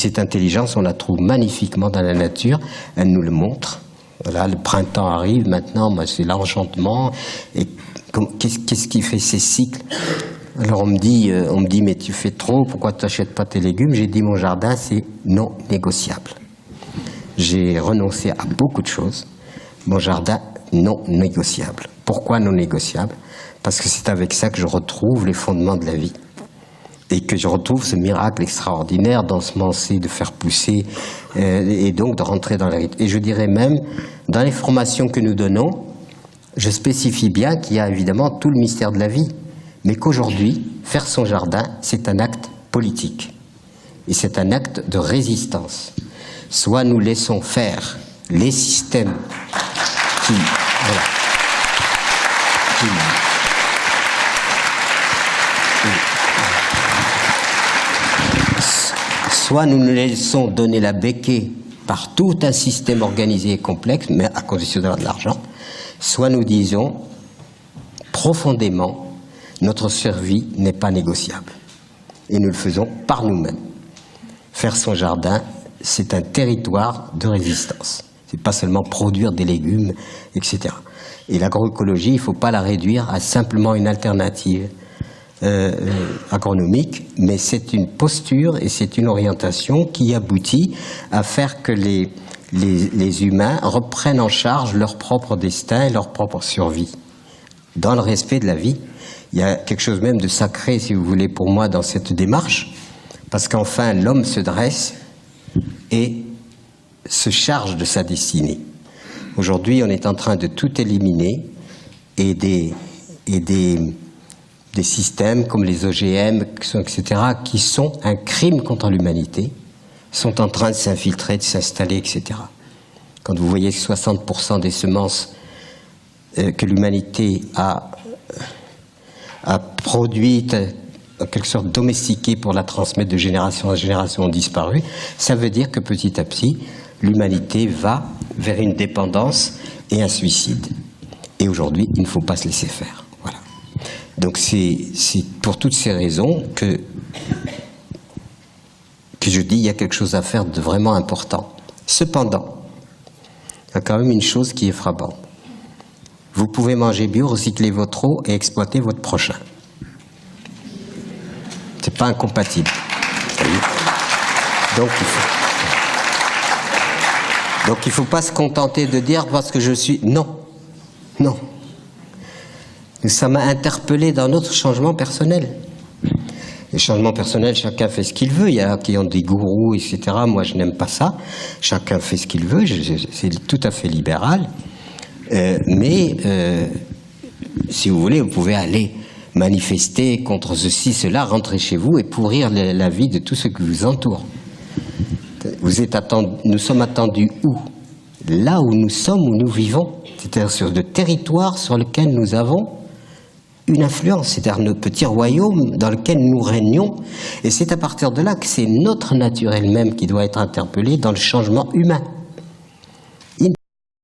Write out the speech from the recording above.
Cette intelligence, on la trouve magnifiquement dans la nature, elle nous le montre. Voilà, le printemps arrive maintenant, c'est l'enchantement. Et qu'est-ce qui fait ces cycles? Alors on me dit, mais tu fais trop, pourquoi tu n'achètes pas tes légumes? J'ai dit, mon jardin, c'est non négociable. J'ai renoncé à beaucoup de choses. Mon jardin, non négociable. Pourquoi non négociable? Parce que c'est avec ça que je retrouve les fondements de la vie. Et que je retrouve ce miracle extraordinaire d'ensemencer, de faire pousser, et donc de rentrer dans la rythme. Et je dirais même, dans les formations que nous donnons, je spécifie bien qu'il y a évidemment tout le mystère de la vie, mais qu'aujourd'hui, faire son jardin, c'est un acte politique. Et c'est un acte de résistance. Soit nous laissons faire les systèmes qui... Voilà, soit nous nous laissons donner la béquée par tout un système organisé et complexe, mais à condition d'avoir de l'argent, soit nous disons profondément notre survie n'est pas négociable. Et nous le faisons par nous-mêmes. Faire son jardin, c'est un territoire de résistance. C'est pas seulement produire des légumes, etc. Et l'agroécologie, il ne faut pas la réduire à simplement une alternative agronomique, mais c'est une posture et c'est une orientation qui aboutit à faire que les humains reprennent en charge leur propre destin et leur propre survie. Dans le respect de la vie, il y a quelque chose même de sacré, si vous voulez, pour moi, dans cette démarche, parce qu'enfin, l'homme se dresse et se charge de sa destinée. Aujourd'hui, on est en train de tout éliminer et des systèmes comme les OGM, etc., qui sont un crime contre l'humanité, sont en train de s'infiltrer, de s'installer, etc. Quand vous voyez 60% des semences que l'humanité a produites, en quelque sorte domestiquées pour la transmettre de génération en génération, ont disparu, ça veut dire que petit à petit, l'humanité va vers une dépendance et un suicide. Et aujourd'hui, il ne faut pas se laisser faire. Voilà. Donc c'est pour toutes ces raisons que je dis il y a quelque chose à faire de vraiment important. Cependant, il y a quand même une chose qui est frappante. Vous pouvez manger bio, recycler votre eau et exploiter votre prochain. C'est pas incompatible. Donc il faut pas se contenter de dire parce que je suis... Non. Non. Ça m'a interpellé dans notre changement personnel. Les changements personnels, chacun fait ce qu'il veut. Il y a qui ont des gourous, etc. Moi, je n'aime pas ça. Chacun fait ce qu'il veut. C'est tout à fait libéral. Mais si vous voulez, vous pouvez aller manifester contre ceci, cela, rentrer chez vous et pourrir la vie de tous ceux qui vous entourent. Nous sommes attendus où? Là où nous sommes, où nous vivons. C'est-à-dire sur le territoire sur lequel nous avons une influence, c'est-à-dire notre petit royaume dans lequel nous régnons. Et c'est à partir de là que c'est notre nature elle-même qui doit être interpellée dans le changement humain.